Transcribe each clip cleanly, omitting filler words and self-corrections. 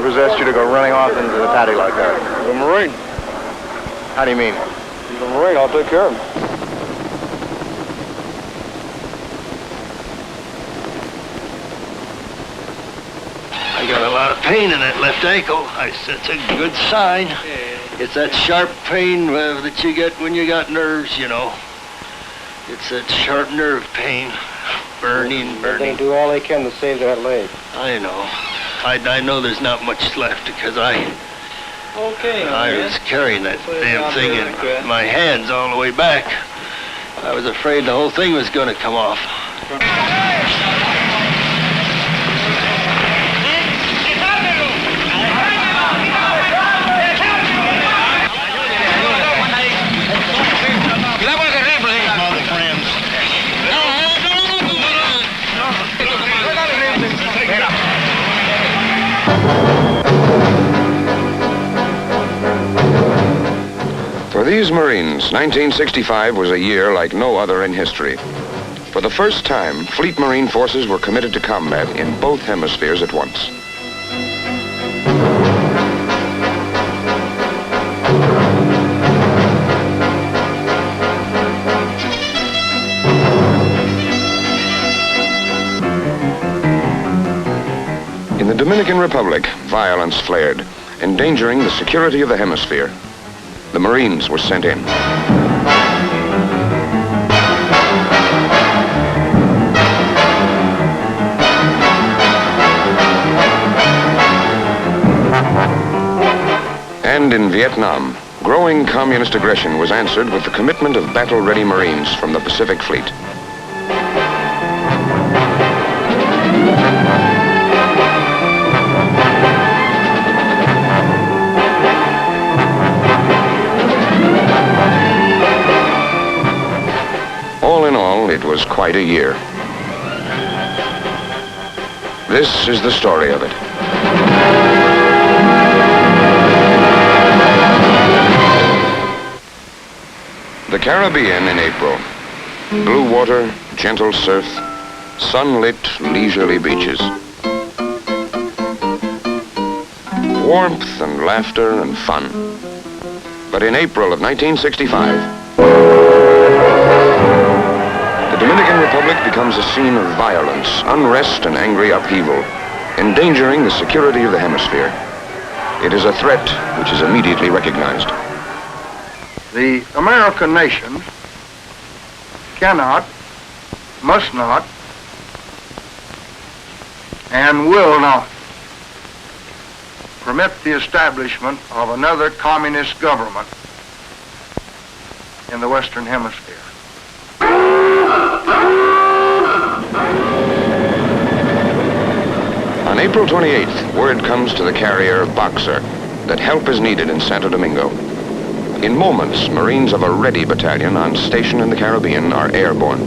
possessed you to go running off into the paddock like that? The Marine. How do you mean? He's a Marine. I'll take care of him. I got a lot of pain in that left ankle. That's a good sign. It's that sharp pain that you get when you got nerves, you know. It's that sharp nerve pain. Burning. They do all they can to save that leg. I know. I know there's not much left because I was carrying that damn thing in my hands all the way back. I was afraid the whole thing was going to come off. For these Marines, 1965 was a year like no other in history. For the first time, Fleet Marine forces were committed to combat in both hemispheres at once. In the Dominican Republic, violence flared, endangering the security of the hemisphere. The Marines were sent in. And in Vietnam, growing communist aggression was answered with the commitment of battle-ready Marines from the Pacific Fleet. All in all, it was quite a year. This is the story of it. The Caribbean in April. Blue water, gentle surf, sunlit, leisurely beaches. Warmth and laughter and fun. But in April of 1965, the Dominican Republic becomes a scene of violence, unrest, and angry upheaval, endangering the security of the hemisphere. It is a threat which is immediately recognized. The American nation cannot, must not, and will not permit the establishment of another communist government in the Western Hemisphere. On April 28th, word comes to the carrier Boxer that help is needed in Santo Domingo. In moments, Marines of a ready battalion on station in the Caribbean are airborne.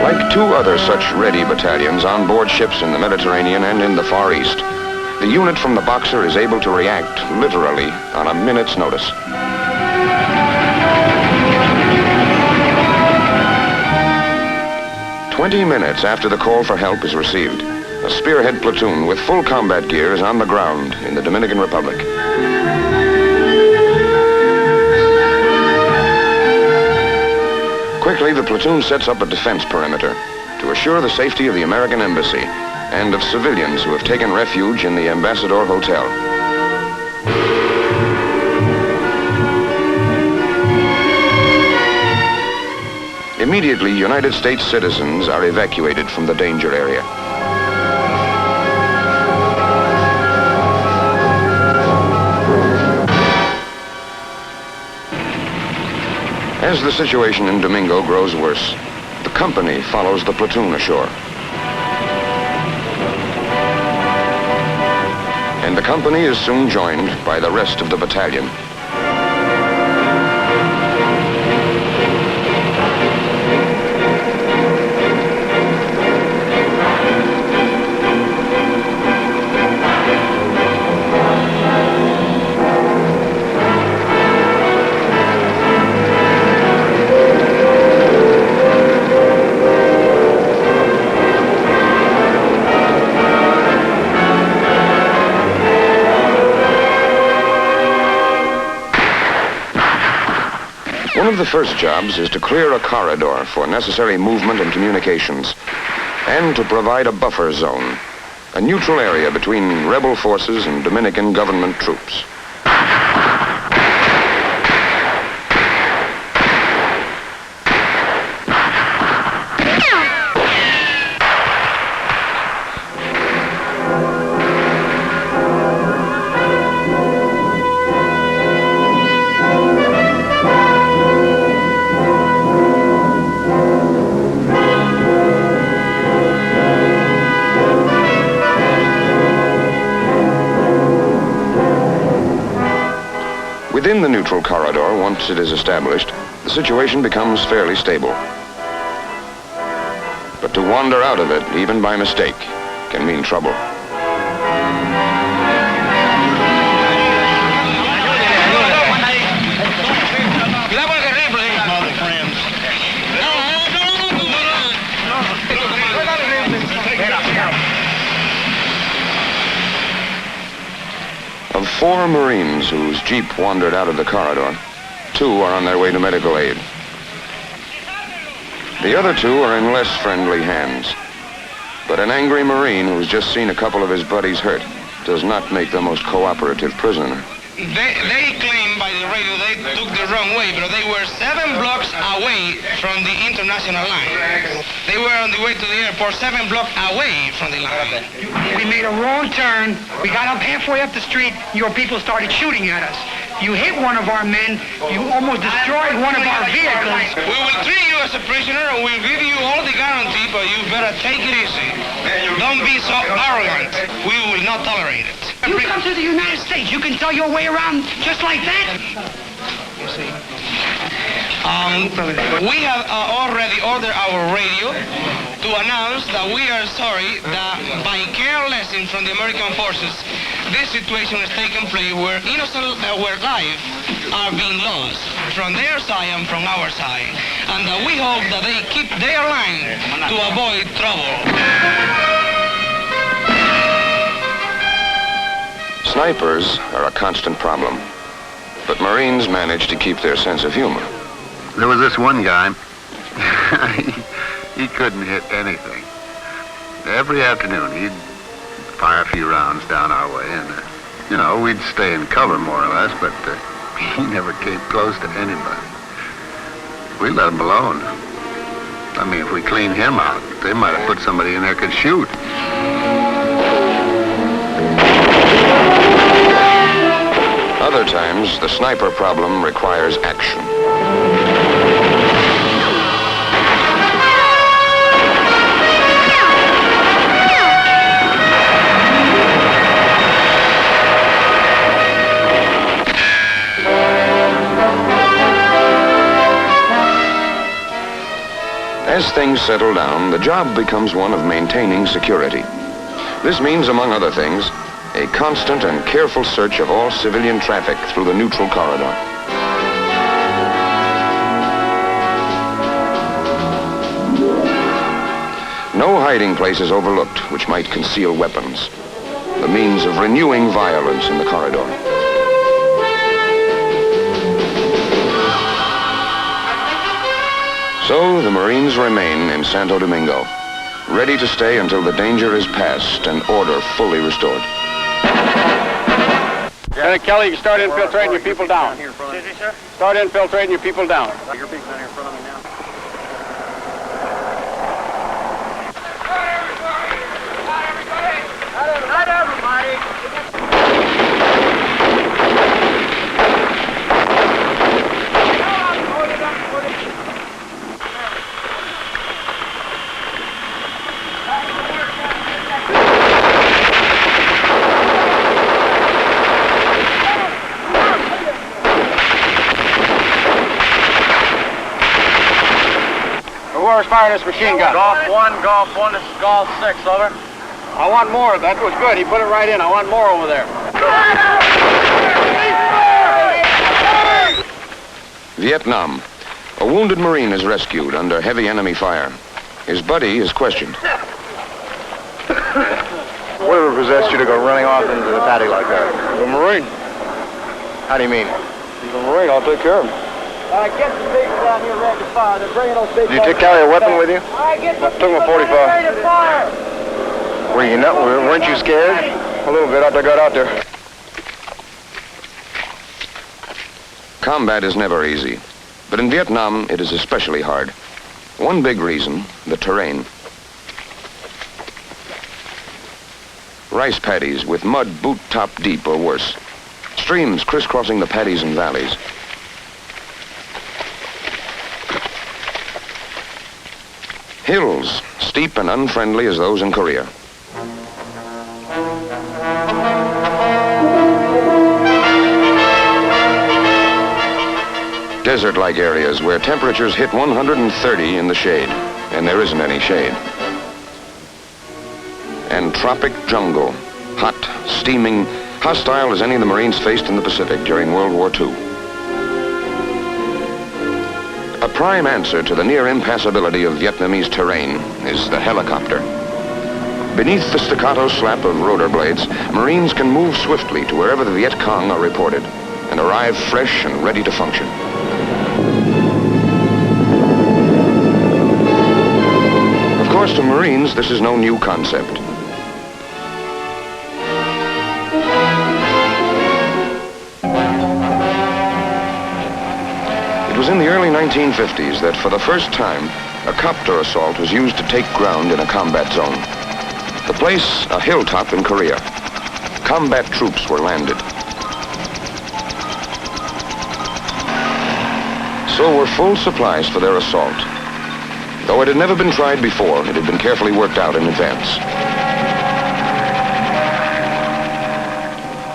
Like two other such ready battalions on board ships in the Mediterranean and in the Far East, the unit from the Boxer is able to react literally on a minute's notice. "20 minutes after the call for help is received, a spearhead platoon with full combat gear is on the ground in the Dominican Republic. Quickly, the platoon sets up a defense perimeter to assure the safety of the American embassy and of civilians who have taken refuge in the Ambassador Hotel. Immediately, United States citizens are evacuated from the danger area. As the situation in Domingo grows worse, the company follows the platoon ashore. And the company is soon joined by the rest of the battalion. of the first jobs is to clear a corridor for necessary movement and communications, and to provide a buffer zone, a neutral area between rebel forces and Dominican government troops. Within the neutral corridor, once it is established, the situation becomes fairly stable. But to wander out of it, even by mistake, can mean trouble. Of 4 Marines whose Jeep wandered out of the corridor, 2 are on their way to medical aid. The other 2 are in less friendly hands. But an angry Marine who's just seen a couple of his buddies hurt does not make the most cooperative prisoner. They claim by the radio they took the wrong way, but they were 7 blocks away from the international line. They were on the way to the airport 7 blocks away from the line. We made a wrong turn. We got up halfway up the street. Your people started shooting at us. You hit one of our men. You almost destroyed one of our vehicles. We will treat you as a prisoner and we'll give you all the guarantee, but you better take it easy. Don't be so arrogant. We will not tolerate it. You come to the United States. You can tell your way around just like that? You see. We have already ordered our radio to announce that we are sorry that by carelessness from the American forces, this situation has taken place where innocent where lives are being lost from their side and from our side, and that we hope that they keep their line to avoid trouble. Snipers are a constant problem, but Marines manage to keep their sense of humor. There was this one guy, he couldn't hit anything. Every afternoon he'd fire a few rounds down our way, and, we'd stay in cover more or less, but he never came close to anybody. We let him alone. I mean, if we cleaned him out, they might have put somebody in there who could shoot. Other times, the sniper problem requires action. As things settle down, the job becomes one of maintaining security. This means, among other things, a constant and careful search of all civilian traffic through the neutral corridor. No hiding place is overlooked which might conceal weapons, the means of renewing violence in the corridor. So the Marines remain in Santo Domingo, ready to stay until the danger is past and order fully restored. Lieutenant Kelly, you start infiltrating your people down. Start infiltrating your people down. Your big man here in front of me now. Not everybody. Whoever's firing this machine gun. Golf 1, Golf 1, this is Golf 6, over. I want more. That was good. He put it right in. I want more over there. Vietnam. A wounded Marine is rescued under heavy enemy fire. His buddy is questioned. Whatever possessed you to go running off into the paddy like that? He's a Marine. How do you mean? He's a Marine. I'll take care of him. Get the big down here ready to fire. They're bringing those big. Did you carry a weapon with you? I get the Took my 45. ready to fire. Weren't you scared? A little bit after I got out there. Combat is never easy, but in Vietnam it is especially hard. One big reason, the terrain. Rice paddies with mud boot-top deep or worse. Streams crisscrossing the paddies and valleys. Hills, steep and unfriendly as those in Korea. Desert-like areas where temperatures hit 130 in the shade, and there isn't any shade. And tropic jungle, hot, steaming, hostile as any the Marines faced in the Pacific during World War II. A prime answer to the near impassability of Vietnamese terrain is the helicopter. Beneath the staccato slap of rotor blades, Marines can move swiftly to wherever the Viet Cong are reported and arrive fresh and ready to function. Of course, to Marines, this is no new concept. It was in the early 1950s that for the first time, a copter assault was used to take ground in a combat zone. The place, a hilltop in Korea. Combat troops were landed. So were full supplies for their assault. Though it had never been tried before, it had been carefully worked out in advance.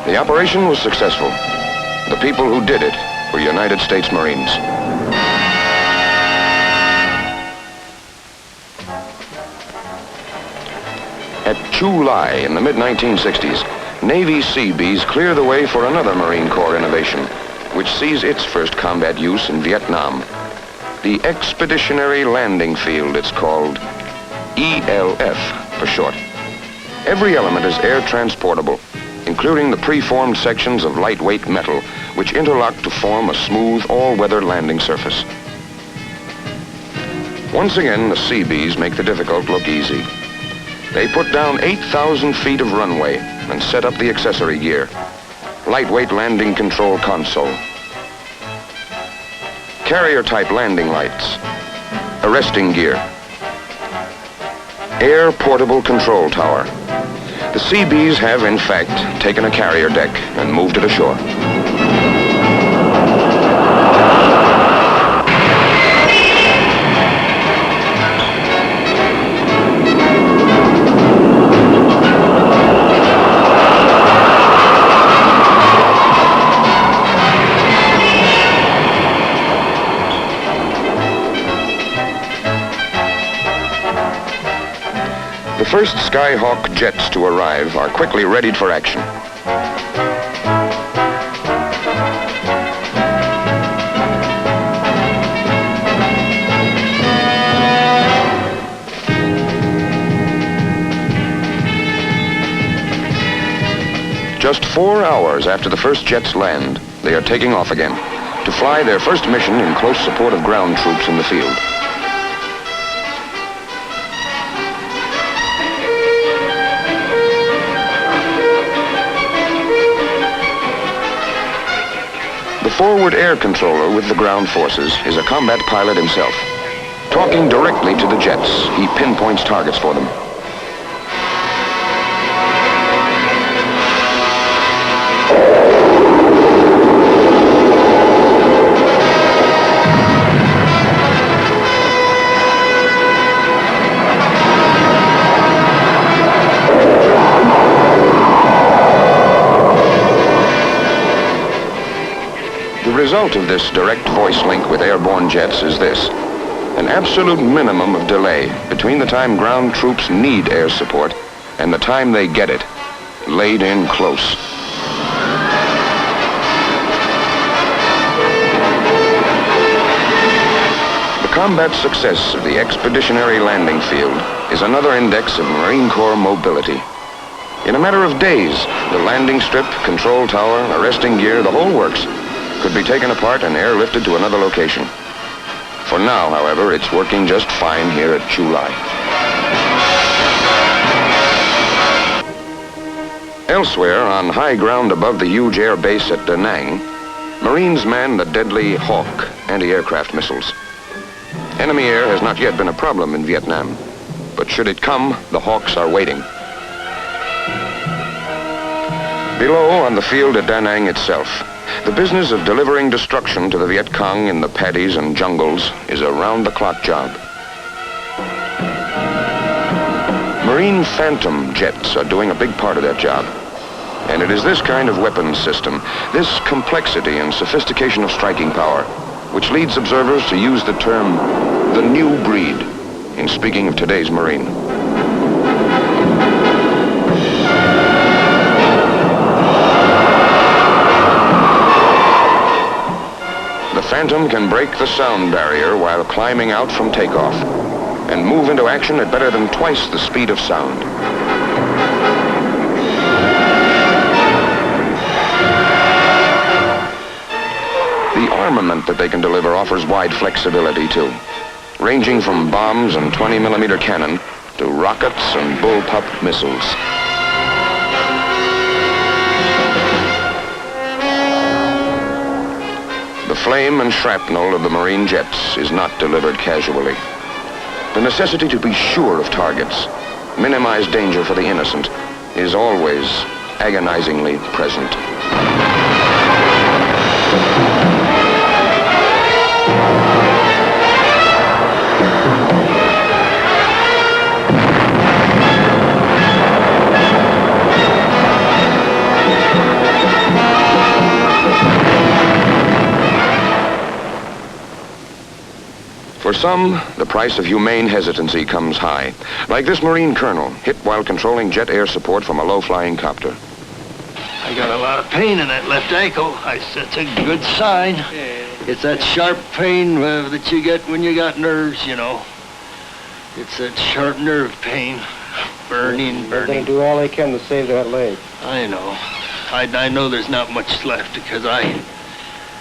The operation was successful. The people who did it were United States Marines. At Chu Lai in the mid-1960s, Navy Seabees clear the way for another Marine Corps innovation, which sees its first combat use in Vietnam. The Expeditionary Landing Field, it's called. ELF for short. Every element is air transportable, including the preformed sections of lightweight metal, which interlock to form a smooth, all-weather landing surface. Once again, the Seabees make the difficult look easy. They put down 8,000 feet of runway and set up the accessory gear. Lightweight landing control console. Carrier-type landing lights. Arresting gear. Air portable control tower. The Seabees have, in fact, taken a carrier deck and moved it ashore. The first Skyhawk jets to arrive are quickly readied for action. Just 4 hours after the first jets land, they are taking off again to fly their first mission in close support of ground troops in the field. The forward air controller with the ground forces is a combat pilot himself. Talking directly to the jets, he pinpoints targets for them. The result of this direct voice link with airborne jets is this: an absolute minimum of delay between the time ground troops need air support and the time they get it, laid in close. The combat success of the Expeditionary Landing Field is another index of Marine Corps mobility. In a matter of days, the landing strip, control tower, arresting gear, the whole works, could be taken apart and airlifted to another location. For now, however, it's working just fine here at Chu Lai. Elsewhere, on high ground above the huge air base at Da Nang, Marines man the deadly Hawk anti-aircraft missiles. Enemy air has not yet been a problem in Vietnam, but should it come, the Hawks are waiting. Below, on the field at Da Nang itself, the business of delivering destruction to the Viet Cong in the paddies and jungles is a round-the-clock job. Marine Phantom jets are doing a big part of that job. And it is this kind of weapons system, this complexity and sophistication of striking power, which leads observers to use the term the new breed in speaking of today's Marine. The Phantom can break the sound barrier while climbing out from takeoff and move into action at better than twice the speed of sound. The armament that they can deliver offers wide flexibility too, ranging from bombs and 20-millimeter cannon to rockets and bullpup missiles. The flame and shrapnel of the Marine jets is not delivered casually. The necessity to be sure of targets, minimize danger for the innocent, is always agonizingly present. For some, the price of humane hesitancy comes high, like this Marine colonel, hit while controlling jet air support from a low-flying copter. I got a lot of pain in that left ankle. That's a good sign. It's that sharp pain that you get when you got nerves, you know. It's that sharp nerve pain. Burning. They're going to do all they can to save that leg. I know. I know there's not much left because I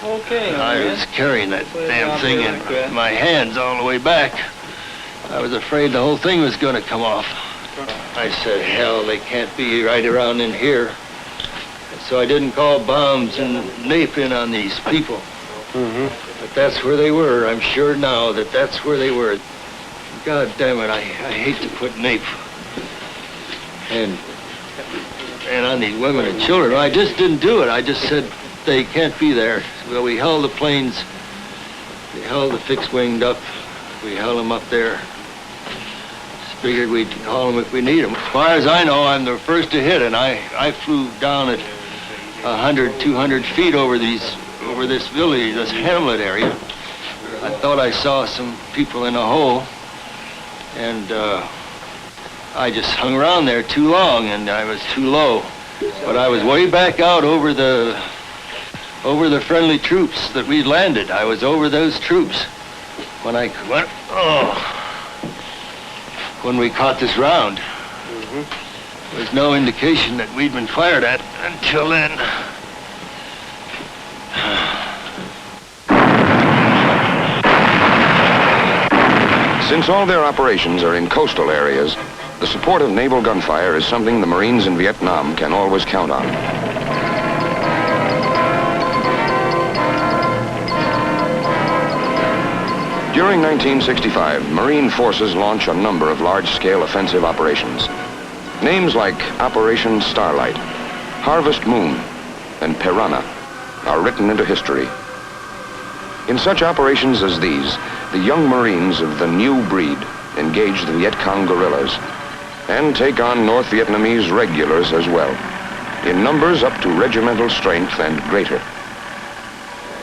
was carrying that damn thing in my hands all the way back. I was afraid the whole thing was going to come off. I said, hell, they can't be right around in here. So I didn't call bombs and nape in on these people. But that's where they were. I'm sure now that that's where they were. God damn it, I hate to put nape and on these women and children. I just didn't do it. I just said they can't be there. Well, we held the planes. We held the fixed-winged up. We held them up there. Just figured we'd call them if we need them. As far as I know, I'm the first to hit, and I flew down at 100, 200 feet over this village, this hamlet area. I thought I saw some people in a hole, and I just hung around there too long, and I was too low. But I was way back out over the friendly troops that we'd landed. I was over those troops when we caught this round. There was no indication that we'd been fired at until then. Since all their operations are in coastal areas, the support of naval gunfire is something the Marines in Vietnam can always count on. During 1965, Marine forces launch a number of large-scale offensive operations. Names like Operation Starlight, Harvest Moon, and Piranha are written into history. In such operations as these, the young Marines of the new breed engage the Viet Cong guerrillas and take on North Vietnamese regulars as well, in numbers up to regimental strength and greater.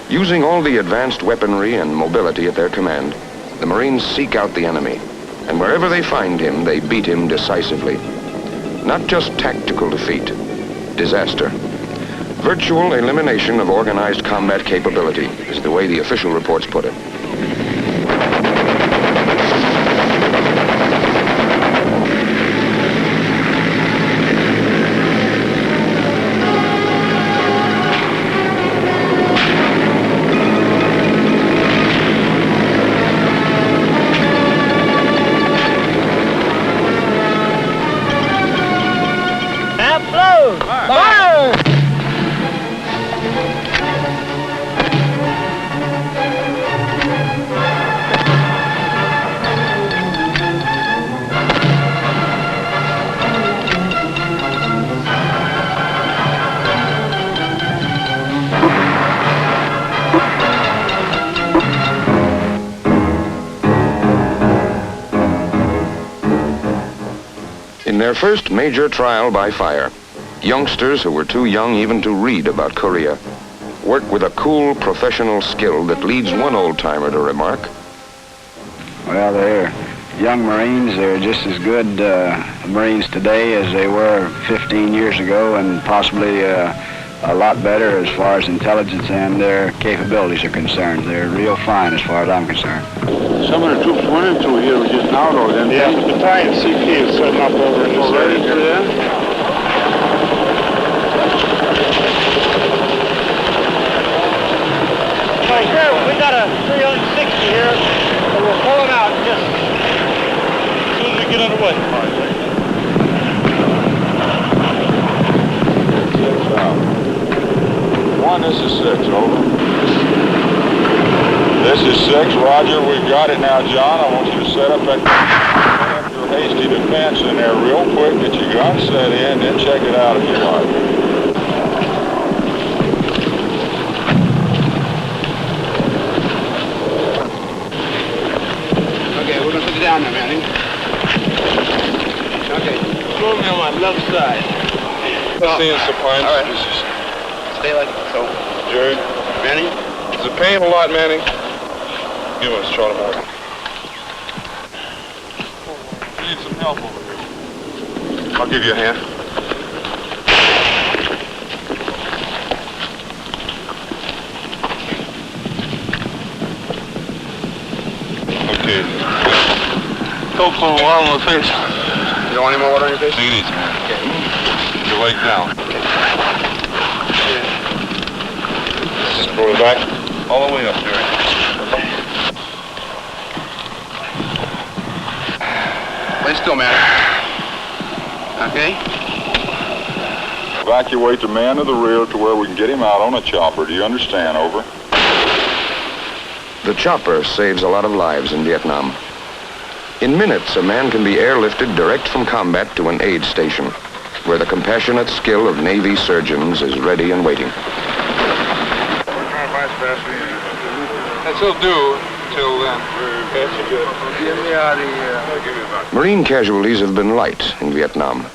Using all the advanced weaponry and mobility at their command, the Marines seek out the enemy, and wherever they find him, they beat him decisively. Not just tactical defeat, disaster. Virtual elimination of organized combat capability is the way the official reports put it. In their first major trial by fire, youngsters who were too young even to read about Korea work with a cool professional skill that leads one old-timer to remark, Well, they're young Marines. They're just as good Marines today as they were 15 years ago, and possibly a lot better as far as intelligence and their capabilities are concerned. They're real fine as far as I'm concerned. Some of the troops went into here just now, though, didn't they? Yeah, the battalion CP is setting up over in this area here. So here, we got a 360 here, and we're pulling out just as soon as we get underway. One, this is 6, over. This is 6, roger, we've got it now, John. I want you to set up your hasty defense in there real quick, get your gun set in, then check it out if you like. Okay, we're gonna put it down there, Manny. Okay, throw me on my left side. Seeing some punch. All right. Stay like so. Jerry, Manny? is it paying a lot, Manny? Give us Charlie Morgan. Need some help over here. I'll give you a hand. Okay. Don't put water on the face. You don't want any more water on your face? Take it easy, man. Okay. Your leg down. Just go back. All the way up, Jerry. Lay still, man. Okay? Evacuate the man to the rear to where we can get him out on a chopper. Do you understand? Over. the chopper saves a lot of lives in Vietnam. In minutes, a man can be airlifted direct from combat to an aid station, where the compassionate skill of Navy surgeons is ready and waiting. That'll do till then. Marine casualties have been light in Vietnam,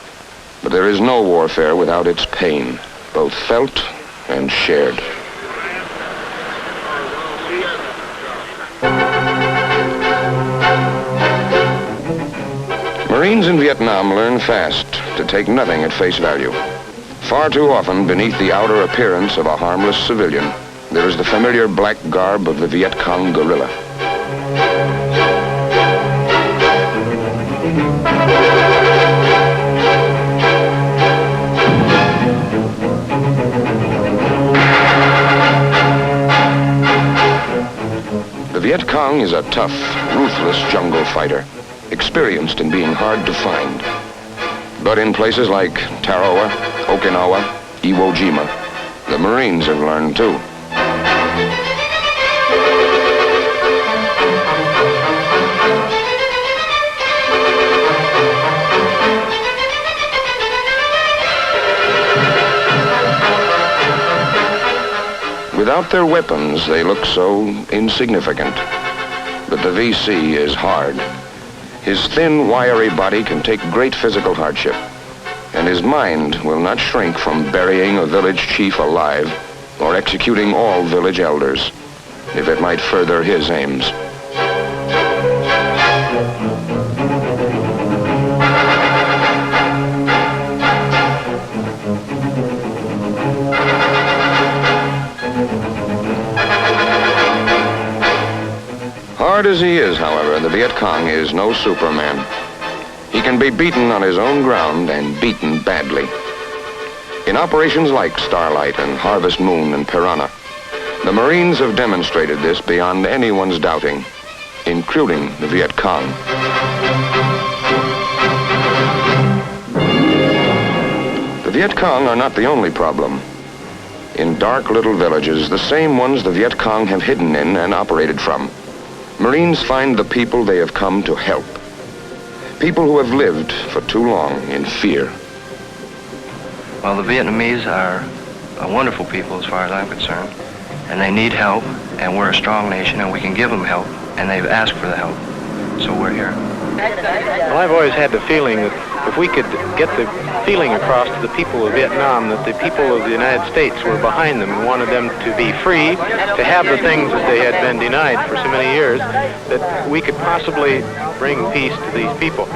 but there is no warfare without its pain, both felt and shared. Marines in Vietnam learn fast to take nothing at face value. Far too often, beneath the outer appearance of a harmless civilian, there is the familiar black garb of the Viet Cong guerrilla. The Viet Cong is a tough, ruthless jungle fighter, experienced in being hard to find. But in places like Tarawa, Okinawa, Iwo Jima, the Marines have learned too. Without their weapons, they look so insignificant. But the VC is hard. His thin, wiry body can take great physical hardship, and his mind will not shrink from burying a village chief alive or executing all village elders, if it might further his aims. Hard as he is, however, the Viet Cong is no Superman. He can be beaten on his own ground and beaten badly. In operations like Starlight and Harvest Moon and Piranha, the Marines have demonstrated this beyond anyone's doubting, including the Viet Cong. The Viet Cong are not the only problem. In dark little villages, the same ones the Viet Cong have hidden in and operated from, Marines find the people they have come to help. People who have lived for too long in fear. Well, the Vietnamese are a wonderful people as far as I'm concerned, and they need help, and we're a strong nation, and we can give them help, and they've asked for the help, so we're here. Well, I've always had the feeling that if we could get the feeling across to the people of Vietnam that the people of the United States were behind them and wanted them to be free, to have the things that they had been denied for so many years, that we could possibly bring peace to these people.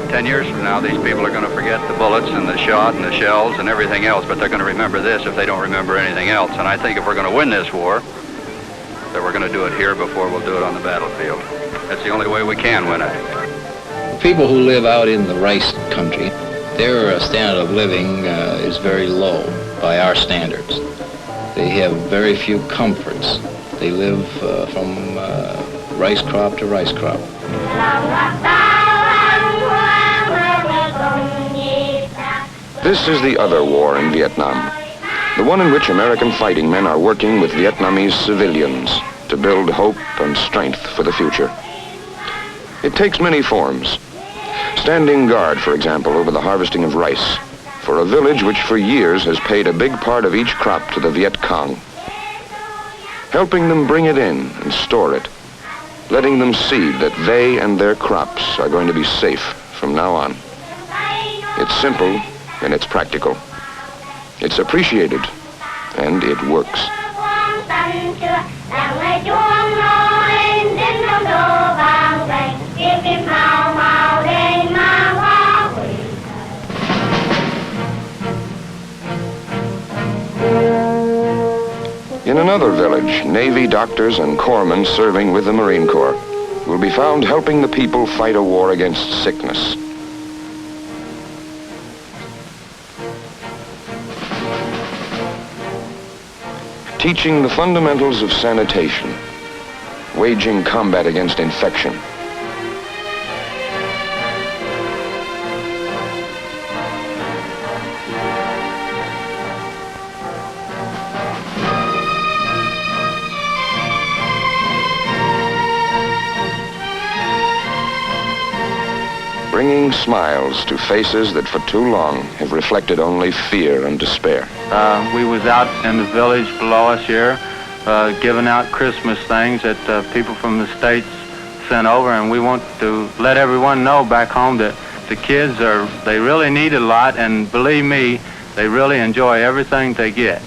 10 years from now, these people are going to forget the bullets and the shot and the shells and everything else, but they're going to remember this if they don't remember anything else. And I think if we're going to win this war, that we're going to do it here before we'll do it on the battlefield. That's the only way we can win it. People who live out in the rice country, their standard of living is very low by our standards. They have very few comforts. They live from rice crop to rice crop. This is the other war in Vietnam, the one in which American fighting men are working with Vietnamese civilians to build hope and strength for the future. It takes many forms. Standing guard, for example, over the harvesting of rice for a village which for years has paid a big part of each crop to the Viet Cong. Helping them bring it in and store it, letting them see that they and their crops are going to be safe from now on. It's simple and it's practical. It's appreciated and it works. In another village, Navy doctors and corpsmen serving with the Marine Corps will be found helping the people fight a war against sickness. Teaching the fundamentals of sanitation, waging combat against infection. Bringing smiles to faces that for too long have reflected only fear and despair. We was out in the village below us here giving out Christmas things that people from the States sent over, and we want to let everyone know back home that the kids they really need a lot, and believe me, they really enjoy everything they get.